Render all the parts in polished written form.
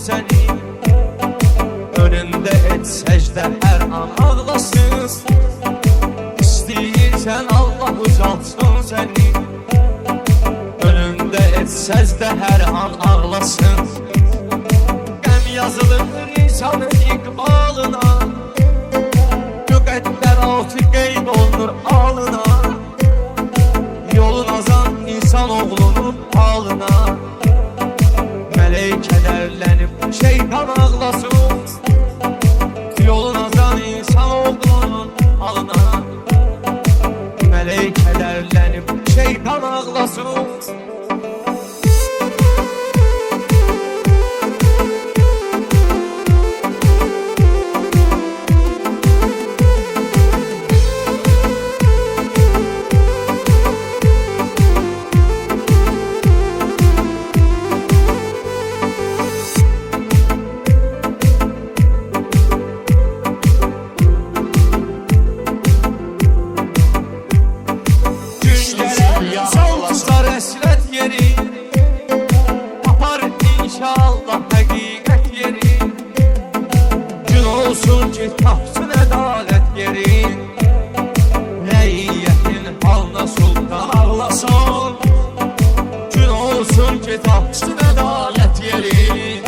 səni. Önündə et səcdə hər an ağlasın. İstəyirsən Allah ucalsın səni. Önündə et səcdə hər an ağlasın. Qəm yazılır insanın iqbalına. Müqəddəratı qeyd olunur alına. Yolun azan insan oğlunun halına. Mələkələrlənib şeytan ağlasın. Yolun azan insan oğlunun halına. Mələkələrlənib şeytan ağlasın. İnşallah həqiqət yeri. Gün olsun ki tapsın ədalət yeri. Rəiyyətin halına sultan ağlasın. Gün olsun ki tapsın ədalət yeri.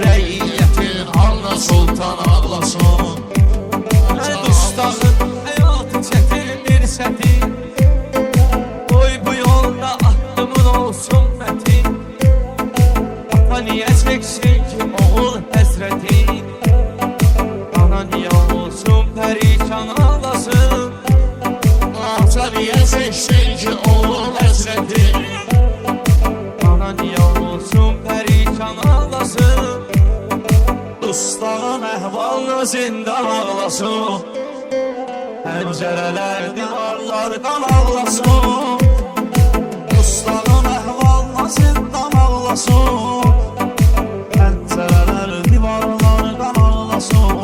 Rəiyyətin halına sultan ağlasın. Dustağın həyatı çətin bir sətin. Qoy bu yolda addımın olsun mətin. Niye çeksin ki oğul həsrəti. Ana niye olsun perişan ağlasın. Ata niye çeksin ki oğul həsrəti. Ana niye olsun perişan ağlasın. Dustağın əhvalına zindan ağlasın. Pəncərələr divarlardan ağlasın. Dustağın əhvalına zindan ağlasın. Pəncərələr divarlardan ağlasın.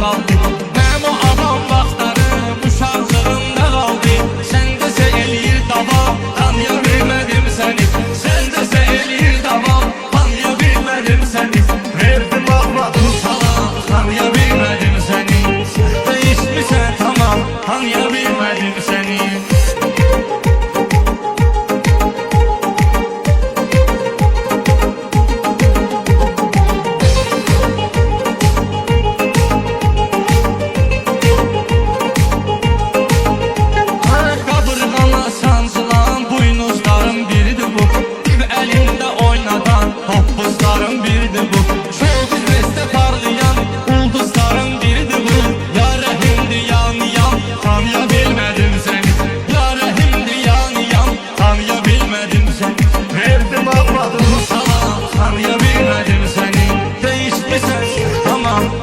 qaldı. Mənim o avam vaxtlarım uşaqlığımda qaldı. Sən desə eləyir davam, tanıya bilmədim səni. Sən desə eləyir davam, tanıya bilmədim səni. Verdim ağladım salam, tanıya bilmədim səni. Dəyişmisən tamam, tanıya bilmədim səni.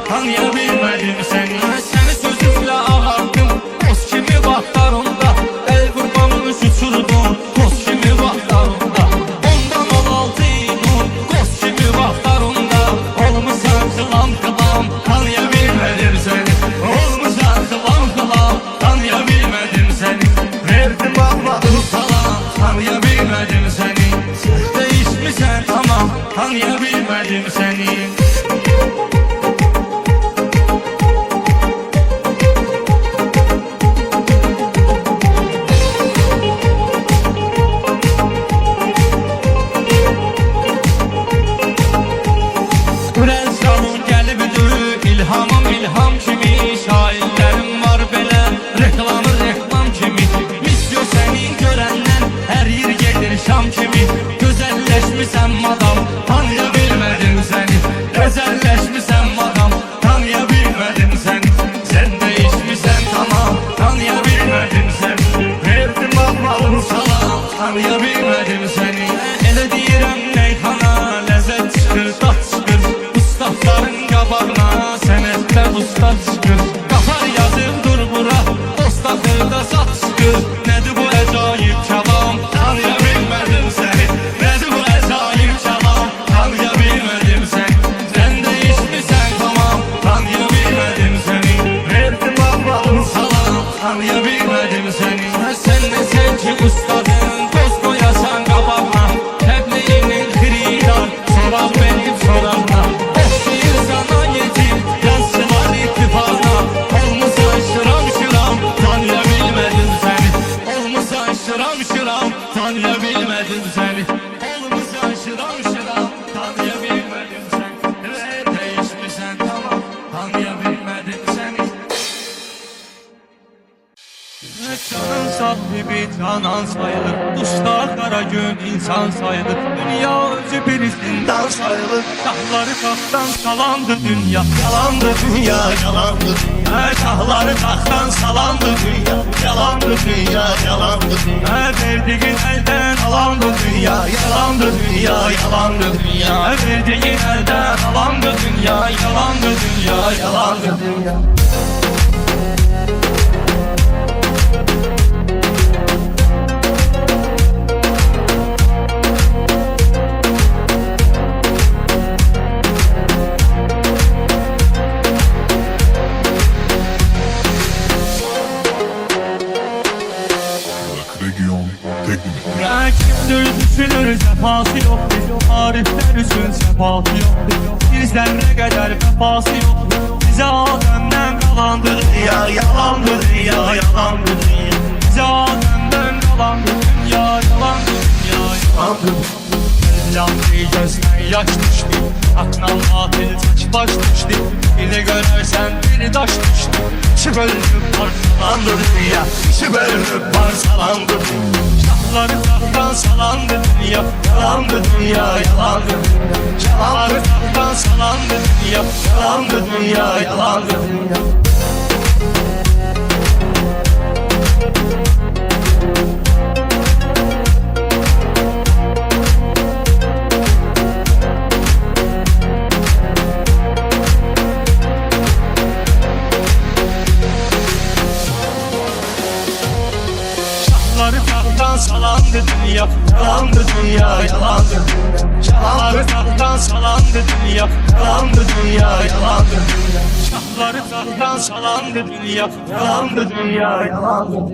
Tanıya bilmədim səni. Səni sözümlə ağardım, toz kimi vaxtlarında. El qurbanmış uçurdum, toz kimi vaxtlarında. Ondan 16 idim, toz kimi vaxtlarında. Olmuşsan xılam xılam, tanıya bilmədim səni. Olmuşsan xılam xılam, tanıya bilmədim səni. Verdim ağladım salam, tanıya bilmədim səni. Dəyişmisən tamam, tanıya bilmədim səni. İlhamım ilham kimi, şairlərim var belə. Reklamı reklam kimi, misyo səni görəndən hər yer gedir şam kimi. Gözəlləşmisən madam, tanıya bilmədim səni. Gözəlləşmisən madam, tanıya bilmədim səni. Sən dəyişmisən tamam, tanıya bilmədim səni. Verdim ağladım salam, tanıya bilmədim səni. Elə deyirəm meyxana, ləzzət çıxır, tat çıxır. Ustadların qabağına sənətlər ustad çıxır. Qafar yazıb dur bura, dostatırda sat çıxır. Nədir bu əcaib kəlam, tanıya bilmədim səni. Nədir bu əcaib kəlam, tanıya bilmədim səni. Sən dəyişmisən tamam, tanıya bilmədim səni. Verdim ağladım salam, tanıya bilmədim səni. Sən nesən ki ustadın, dost qoyasan qabağına. Təbliğinin xiridar, soraq benim soraqla. Sana yetim, yazsılar ittifana. Olmuşsan şıram şıram, tanıya bilmədim səni. Olmuşsan şıram şıram, tanıya bilmədim səni. Olmuşsan şıram şıram, tanıya bilmədim səni. Dəyişmisən tamam, tanıya bilmədim səni. Canın sahibi canan sayılır. Usta qara gün insan sayılır. Dünya özü birisindən sayılır. Şahları taxtdan salandı dünya, yalandı dünya, yalandı dünya. Şahları taxtdan salandı dünya, yalandı dünya, yalandı dünya. Verdiğin eldən alandı dünya, yalandı dünya, yalandı dünya. Verdiğin eldən alandı dünya, yalandı dünya, yalandı dünya. Kimdir düşünür sefası yoktur. Arifler üçün sefası yoktur. Bir zerre kadar vefası yoktur. Bize Adem'den kalandır dünya, yalandır dünya, yalandır dünya. Bize Adem'den kalandır dünya, yalandır dünya, yalandır dünya. Lambayı gözden yaş düştü, aklına matil saç baş düştü. Biri görürsen biri taş düştü. İçi bölünüp parçalandı dünya, içi bölünüp parçalandı dünya. Şahları tahttan salandı dünya, yalandı dünya, yalandı dünya. Şahları tahttan salandı dünya, yalandı dünya, yalandı dünya. Şahları tahttan taxtdan salandı dünya, yalandı dünya, yalandı. Şahları taxtdan salandı dünya, yalandı dünya, yalandı. Şahları taxtdan salandı dünya, yalandı dünya, yalandı.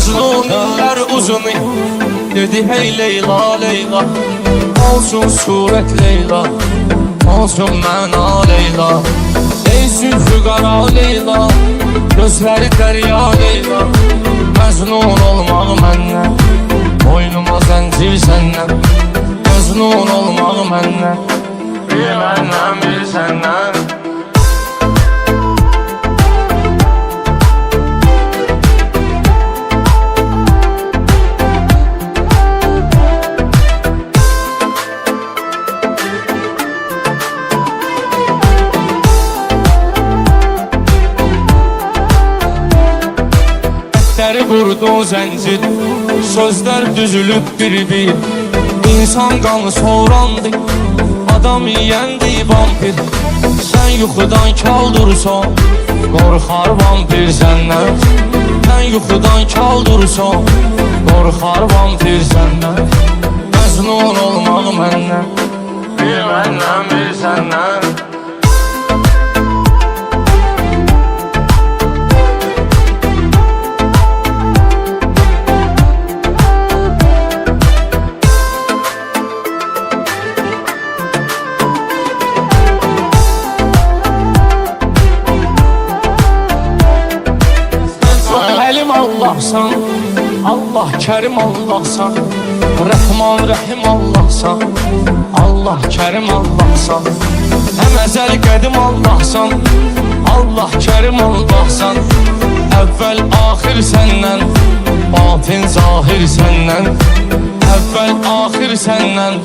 Mecnunlar uzun dedi hey Leyla Leyla. Olsun suret Leyla, olsun məna Leyla. Ey zülfü qara Leyla, gözləri dərya Leyla. Mecnun olmaq məndən, boynuma zəncir səndən. Mecnun olmaq məndən, bir məndən bir səndən. Vurdu zəncir, sözlər düzülüb bir-bir. İnsan qanı soğrandı, adam yiyəndi vampir. Sən yuxudan kal dursan, qorxar vampir səndən. Sən yuxudan kaldırsan, qorxar vampir səndən. Məzlun olmaq məndən, bir məndən, bir səndən. Əlim Allahsan, Allah Kərim Allahsan, Rəhman Rəhim Allahsan, Allah Kərim Allahsan. Həm əzəl qədim Allahsan, Allah Kərim Allahsan. Əvvəl axir səndən, batin zahir səndən. Əvvəl axir səndən,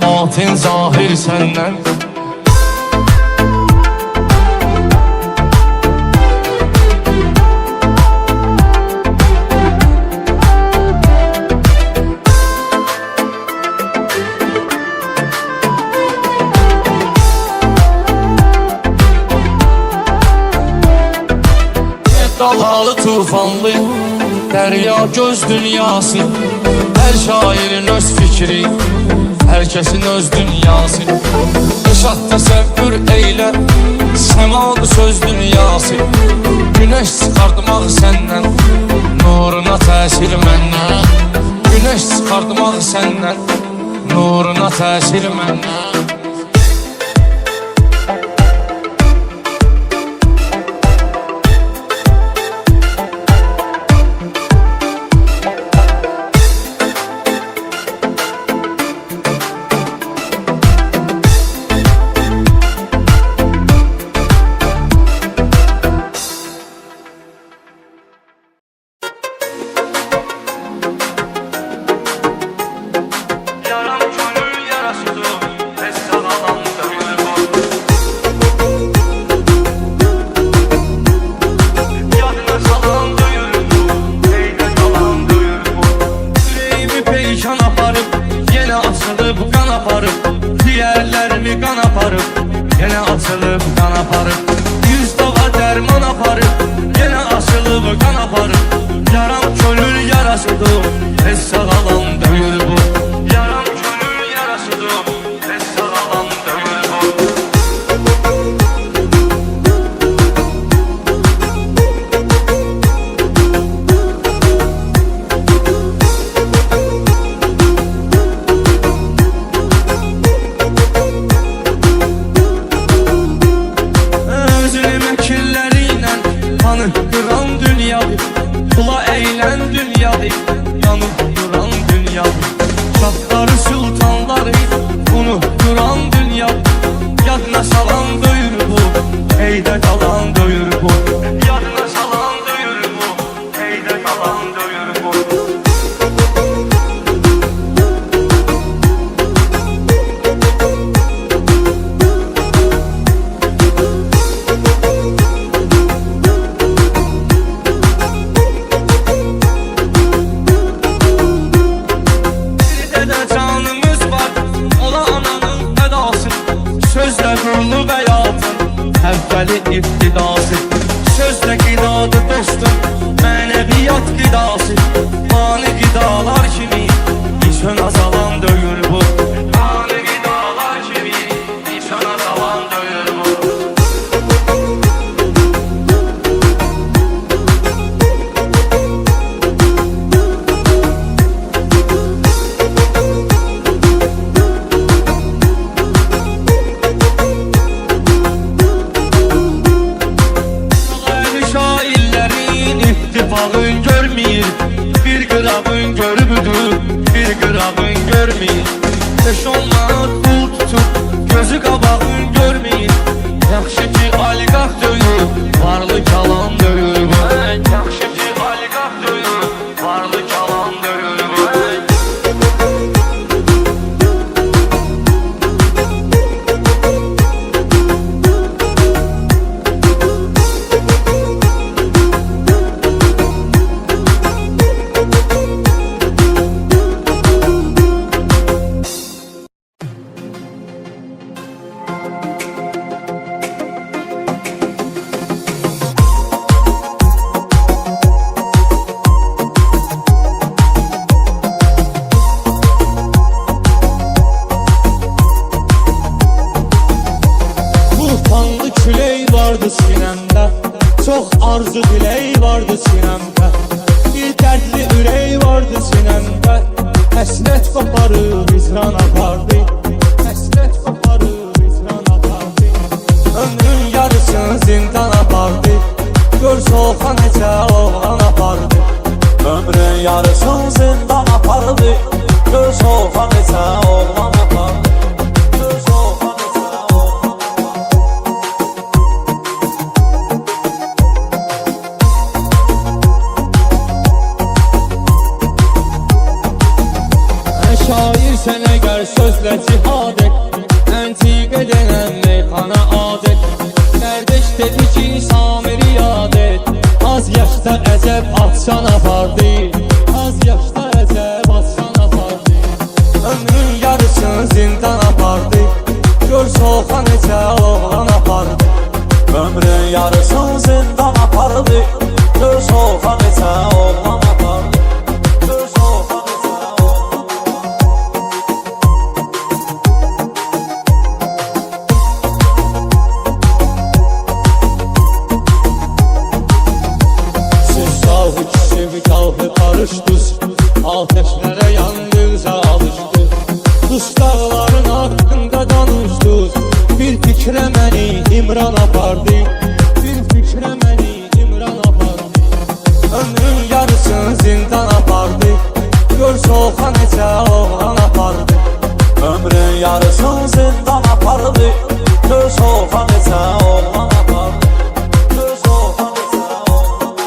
batin zahir səndən. Dalhalı tufanlı, dərya göz dünyası. Hər şairin öz fikri, hər kəsin öz dünyası. Işat təsəvvür eylə, səmalı söz dünyası. Güneş çıxartmaq səndən, nuruna təsir məndən. Güneş çıxartmaq səndən, nuruna təsir məndən. Diğerlerimi kan aparıp, yine açılıp kan aparıp. Yüz dava derman aparıp, yine açılıp kan aparıp. Yaram könül yarasıdır, tez sağalan değil bu. Yaram könül yarasıdır, tez sağalan değil bu. Kıran dünyadır, kula eğlen dünyadır. Yanıp duran dünyadır. Şahları sultanları unutturan dünyadır. Yadına salan duyur bu, eyde kalan duyur bu. Yadına salan duyur bu, eyde kalan duyur bu. Əvvəli iftidası, sözlə qidadı dostum, mənəviyyat qidası. Mani qidalar kimi, işön azalan döyür bu. Mani qidalar kimi, işön azalan döyür bu. İttifakın görmeyir, bir qırağın görübüdür, bir qırağın görmeyir. 5-10 manat pul tutup, gözü qabağın görmeyir. Yaxşı ki aliqaq döyür, varlı kalan döyür bu. Yaxşı ki aliqaq döyür, varlı kalan döyür bu. külək vardı sinəmdə, çox arzu dilək vardı sinəmdə, bir dərdli ürək vardı sinəmdə, həsrət qoparıb izran apardı, həsrət qoparıb izran apardı. Ömrün yarısını zindan apardı, gör soğuğa necə oğlan apardı. Ömrün yarısını zindan apardı, gör soğuğa necə oğlan apardı. Gör soğuğa necə oğlan Şair sən əgər sözlə cihad et, əntiqə denən meyxana adət. Qardeş dedi ki Samiri yad et, az yaşda əcəb atsan apardı, az yaşda əcəb atsan apardı. Ömrün yarısını zindan apardı, gör soğuğa necə oğlan apardı. Ömrün yarısını zindan apardı, gör soğuğa necə oğlan apardı. Gör soğuğa necə oğlan Siz sahı kişi kalkıp karıştız, ateşlere yandınıza alıştı. Duz dağların hakkında danışdız, bir fikrə məni İmran apardı, bir fikrə məni İmran apardı. Ömrün yarısını zindan apardı, gör soğuğa necə oğlan apardı. Ömrün yarısını zindan apardı, gör soğuğa necə oğlan apardı. Gör soğuğa necə oğlan apardı.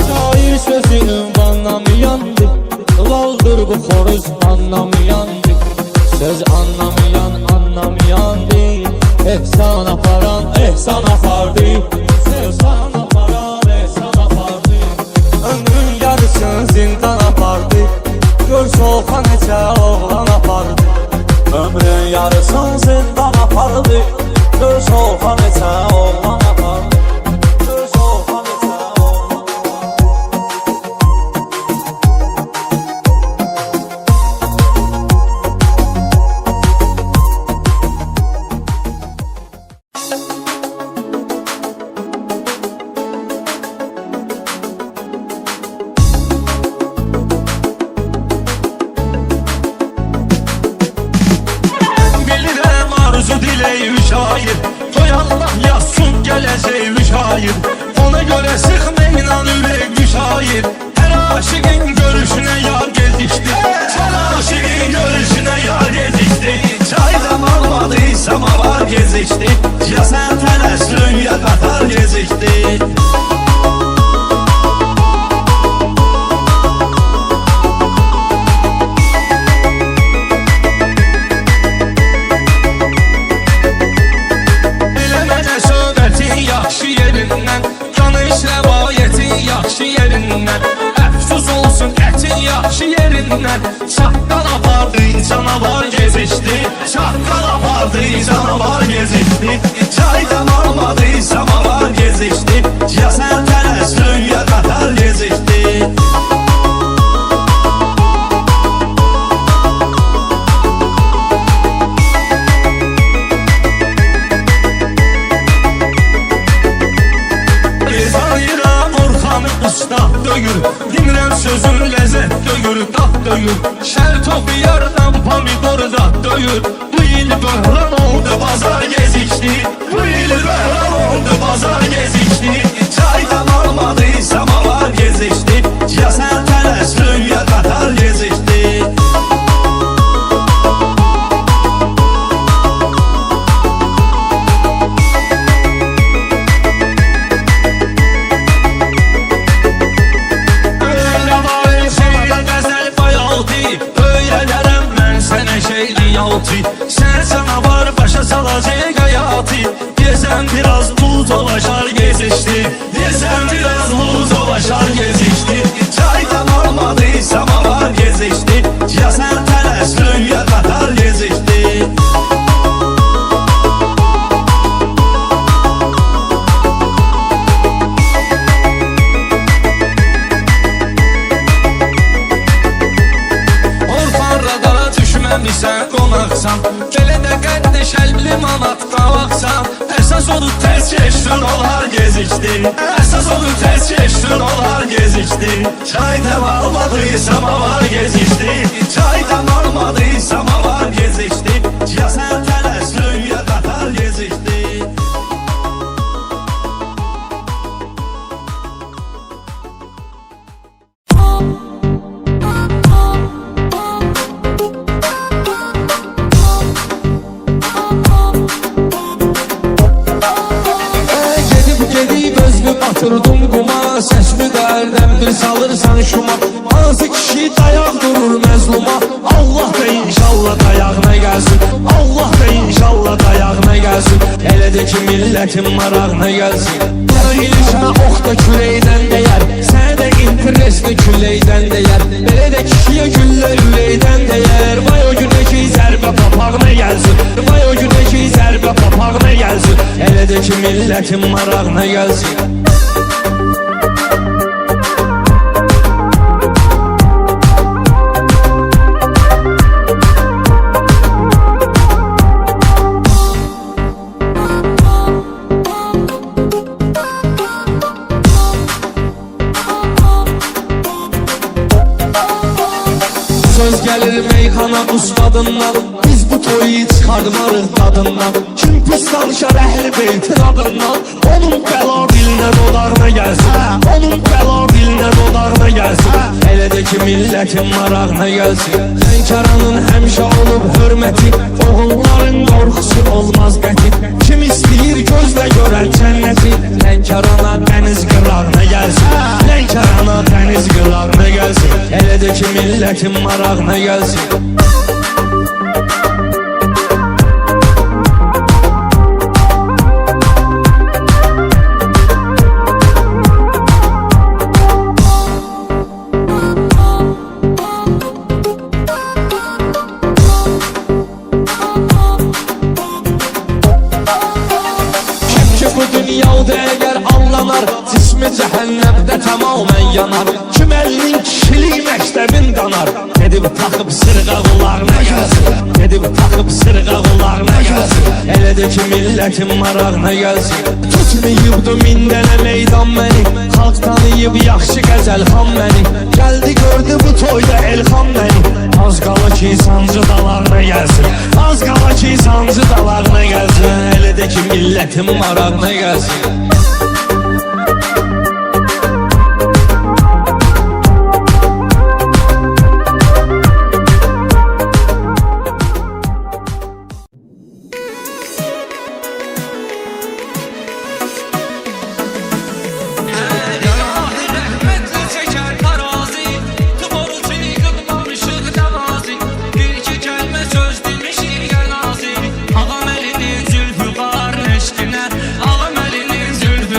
Şair sözü ünvanlamayandı, laldır bu xoruz anlamayandı. Söz anlamayan değil, ehsan aparan ehsan apardı. Ehsan aparan ehsan apardı. Ömrün yarısını zindan apardı, gör soğuğa necə oğlan apardı. Ömrün yarısını zindan apardı, gör soğuğa necə oğlan apardı. Gör soğuğa necə oğlan apardı. Bilirəm arzu dileği şair, Toy Allah yazsın gələcək şair. Ona göre sıxmayın ürək şair, her aşığın görüşüne yar gezişdi, her aşığın görüşüne yar gezişdi. Çaydan almadıysa var gezişdi, ya sen tələslün ya qatar gezişdi. Eləmənə söhbətin yaxşı yerindən, tanış rəvayətin yaxşı yerindən, əfsus olsun ətin yaxşı yerindən. Çaqqal apardı canavar gezişdi, çaqqal apardı canavar gezişdi. Çaydan almadı samavar gezişdi, ya sən tələslün ya qatar gezişdi. Gezayıram Orxanı ustad döyür, dinləm sözün ləzzət döyür, dad döyür. Şərtof yardan pomidor dad döyür. Bu il böhran oldu bazar gezişdi, bu il böhran oldu bazar gezişdi. Çaydan almadı samavar gezişdi, ya sən tələslün ya qatar gezişdi. Sen canavar başa salacak hayatı, Diyesen biraz bu dolaşar gezişti, Diyesen biraz bu dolaşar gezişti. Çay sən qonaqsan. Belə də qəddi şəlbli manat qavaqsan. Əsas odur tez keçdin olar gezikdi. Əsas odur tez keçdin olar gezikdi. Çaydan almadıysam var gezikdi. Çaydan almadıysam var gezikdi. Ya sən tələslün ya qatar gezikdi. Batırdım quma, səsimi dərdən bir salırsan şuma. Hansı kişi dayaq durur məzluma. Allah da inşallah dayağına gəlsin. Allah da inşallah dayağına gəlsin. Elə də ki millətin marağına gəlsin. Bilirsən ox da küləkdən dəyər, sənə də interesli küləkdən dəyər. Belə də kişiyə güllə ürəkdən dəyər. Vay o günə ki zərbə papağına gəlsin. Vay o günə ki zərbə papağına gəlsin. Elə də ki millətin marağına gəlsin. Söz gəlir meyxana ustadından, biz bu toyu çıxarmarıq dadından. Kim pis danışar əhl-i beytin adından, onun bəla dilinə dodağına gəlsin. Onun bəla dilinə dodağına gəlsin. Elə də ki millətin marağına gəlsin. Lənkəranın həmişə olub hörməti, oğulların qorxusu olmaz qəti. Kim istəyir gözlə görər cənnəti, Lənkərana dəniz qırağına gəlsin. Lənkərana dəniz qırağına gəlsin. Elə də ki millətin marağına gəlsin. Bu dünyada əgər anlanar, cismi cəhənnəmdə tamamən yanar. Kim əlinin kişilik məktəbin qanar, gedib taxıb sırğa qulağına gəlsin. Gedib taxıb sırğa qulağına gəlsin. Elə də ki millətin marağına gəlsin. Tutmayıbdı min dənə meydan məni, xalq tanıyıb yaxşı qəzəlxan məni. Gəldi gördü bu toyda elxan məni. Az qala ki sancı dalağına gəlsin. Az qala ki sancı dalağına gəlsin. Elə də ki millətin marağına gəlsin. Ağam elinin zülfü var eşkinə, ağam elinin zülfü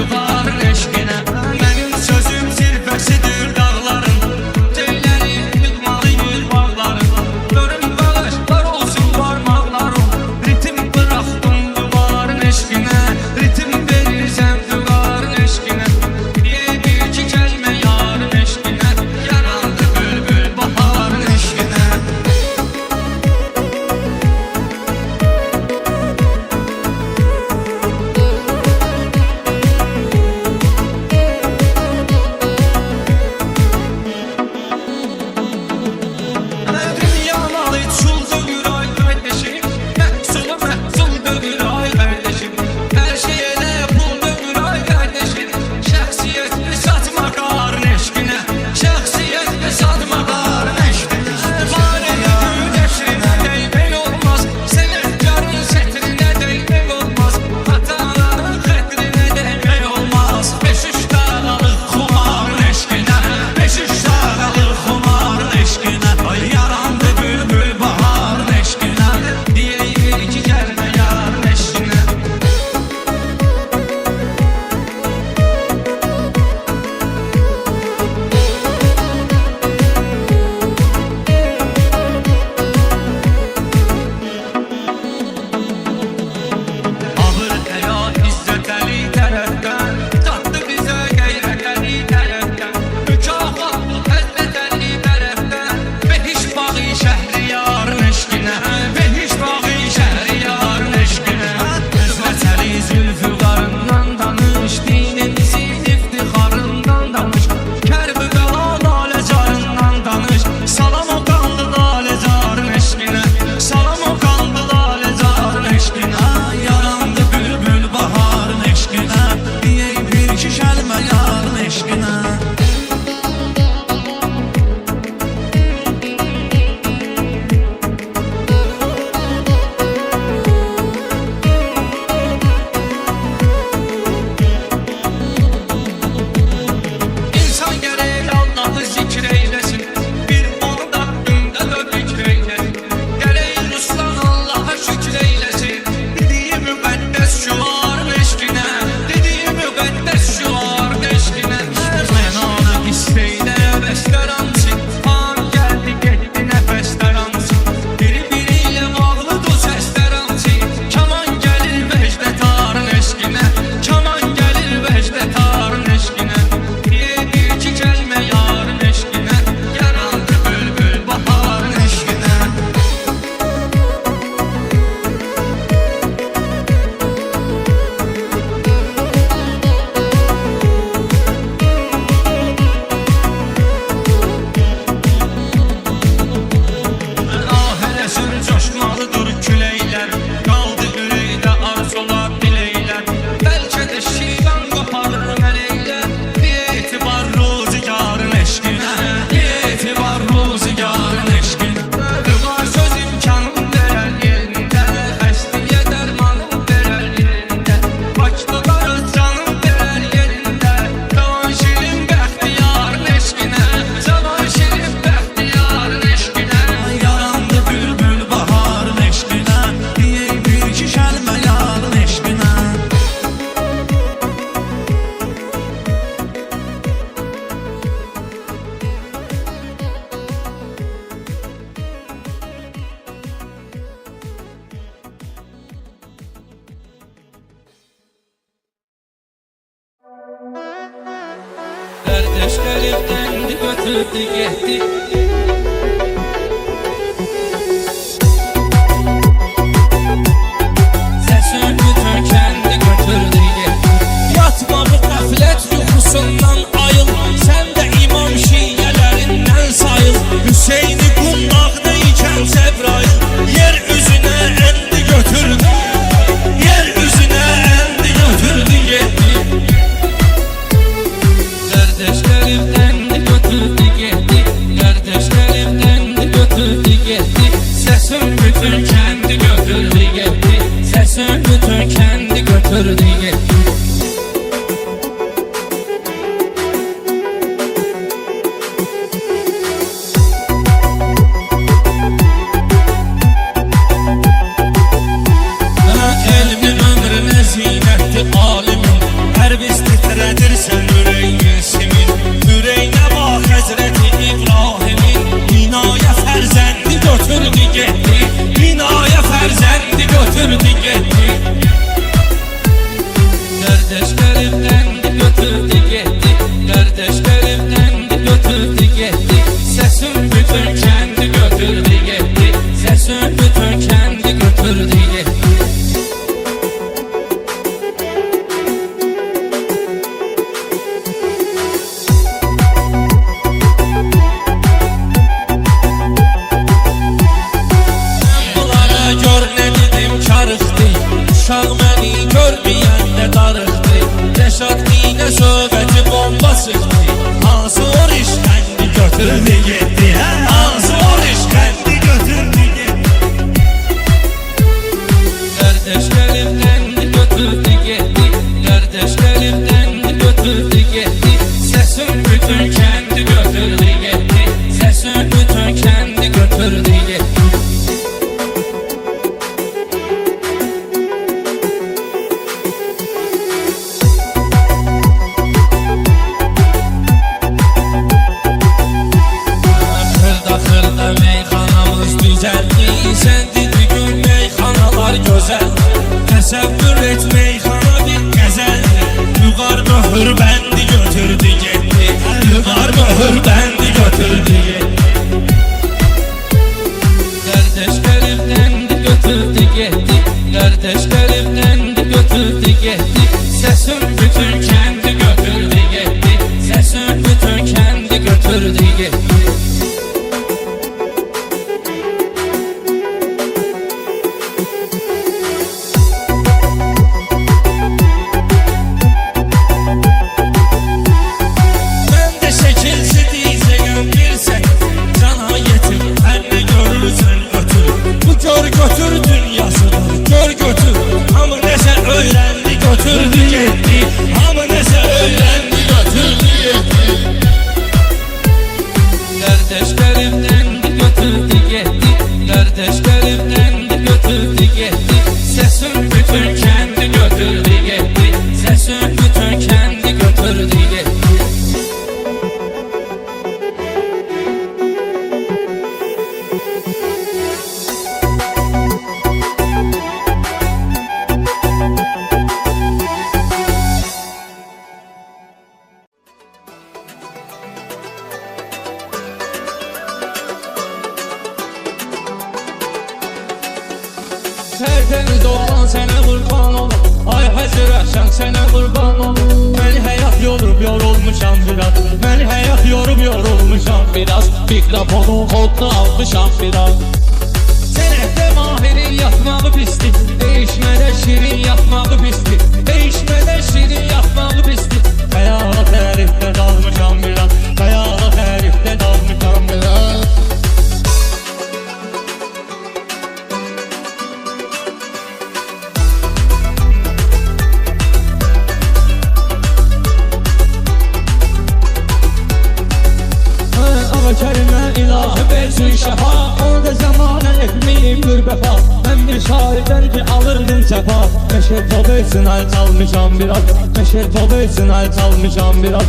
Kardeş gariptendi götürdü gitti. Sesin bütün kendi götürdü gitti. Yatmadı gaflet yuxusundan ayıl. Sen de imam şiiyelerinden sayıl. Hüseyin'i qundaqda ikən Cəbrail yer üzünə endi götürdü. Yer üzünə endi götürdü gitti. Kardeşlerimden de götürdü gitti. Kardeşlerimden de götürdü gitti. Sesim bütün kendi götürdü gitti. Sesim bütün kendi götürdü gitti. Elmin ömrüne zinetli alimin. Her biz titredirsen yüreğin simin. Yüreğine bak Hazreti İbrahim'in. Binaya ferzendi götürdü gitti. Binaya ferzendi götürdü gitti. Kardeşlerimden de götürdü gitti. Kardeşlerimden de götürdü gitti. Sesim bütün kendi götürdü gitti. Sesim bütün kendi götürdü gitti. Bunlara gör ne dedim karıxdı. Uşaq məni görməyəndə darıxdı. Reşad iynə söhbəti bomba sıxdı. Hansı o rişqəndi götürdü gitti. Hansı o rişqəndi götürdü gitti. Kardeşlerimden de götürdü gitti. Kardeşlerimden de götürdü gitti. Sesim bütün kendi götürdü gitti. Sesim bütün kendi götürdü gitti. Xırda xırda meyxanamız düzəldi. Sən dedi gün meyxanalar gözəl. Təsəvvür et meyxana bir qəzəldir. Vüqar möhür bəndi götürdü gitti. Vüqar möhür bəndi götürdü gitti. Kardeşlerimden de götürdü gitti. Kardeşlerimden de götürdü gitti. Sesim bütün kendi götürdü gitti. Sesim bütün kendi götürdü gitti. Ben de şekilsi diyeceğim bilsek. Sana yetim her ne görürsen götür. Bu gör götür dünyasıdır. Gör götür. Hamı nese öğrendi götürdü gitti. Hamı nese öğrendi götürdü gitti. Kardeşlerimden de götürdü gitti. Kardeşlerimden de götürdü gitti. Sesim bütün kendi götürdü gitti. Sesim bütün kendi götürdü gitti. Tertemiz olan sənə qurban olum. Ay Hacı Rəşən sənə qurban olum. Məni həyat yorub yorulmuşam biraz. Məni həyat yorub yorulmuşam biraz. Mikrofonun kodunu almışam biraz. Sənətdə mahirin yatmağı pisdir. Değişmədə şirin yatmağı pisdir. Değişmədə şirin yatmağı pisdir. Xəyala tərifdə dalmışam biraz. Xəyala tərifdə dalmışam biraz. Kərimə ilahi versin şəfa. Orada zamanən etməyim qürbəfa. Mən bir şairdən ki alırdım səfa. Meşer topu için el çalmışam biraz. Meşer topu için el çalmışam biraz.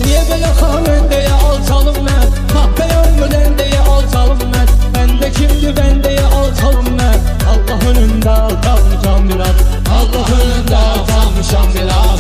Niye böyle kahven diye alçalım mən. Kahve ölmeden diye alçalım mən. Bende kimdi ben diye alçalım mən. Allah önünde alçalmışam biraz. Allah önünde alçalmışam biraz.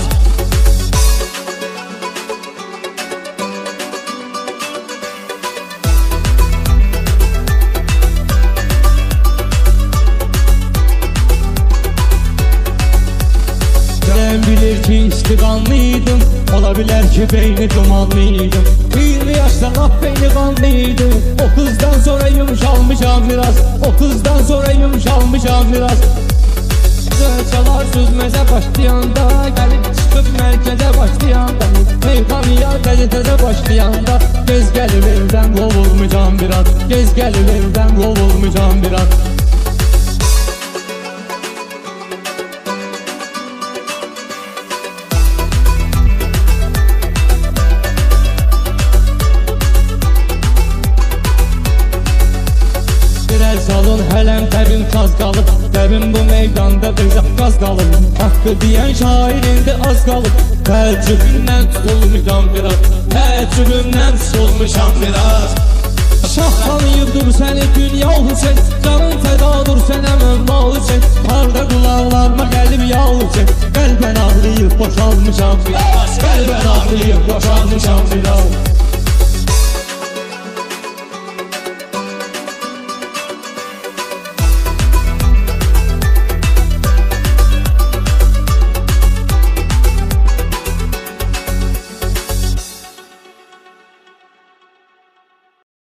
qanlıydım. Ola bilər ki beyni dumanlıydım. 20 yaşda lap beyni qanlıydım. 30'dan sonra yumuşalmışam biraz. 30'dan sonra yumuşalmışam biraz. Çalar süzməzə başlayanda, gəlib çıxıb mərkəzə başlayanda, meyxanıya qəzetədə başlayanda, gez gəlib evdən qovulmuşam biraz, gez gəlib evdən qovulmuşam biraz. Biraz alın hələm təbim kaz qalıb, təbim bu meydanda qızaq qaz qalıb. Haqqı deyən şairində az qalıb, təəccübümdən tutulmuşam biraz, təəccübümdən tutulmuşam biraz. Şah tanıyıbdır səni dünya Hüseyin, canın fədadır sənə Mövla Hüseyin. Harda qulaqlarıma qəlb yağ Hüseyin, qəlbən ağlayıb boşalmışam biraz, qəlbən ağlayıb boşalmışam biraz.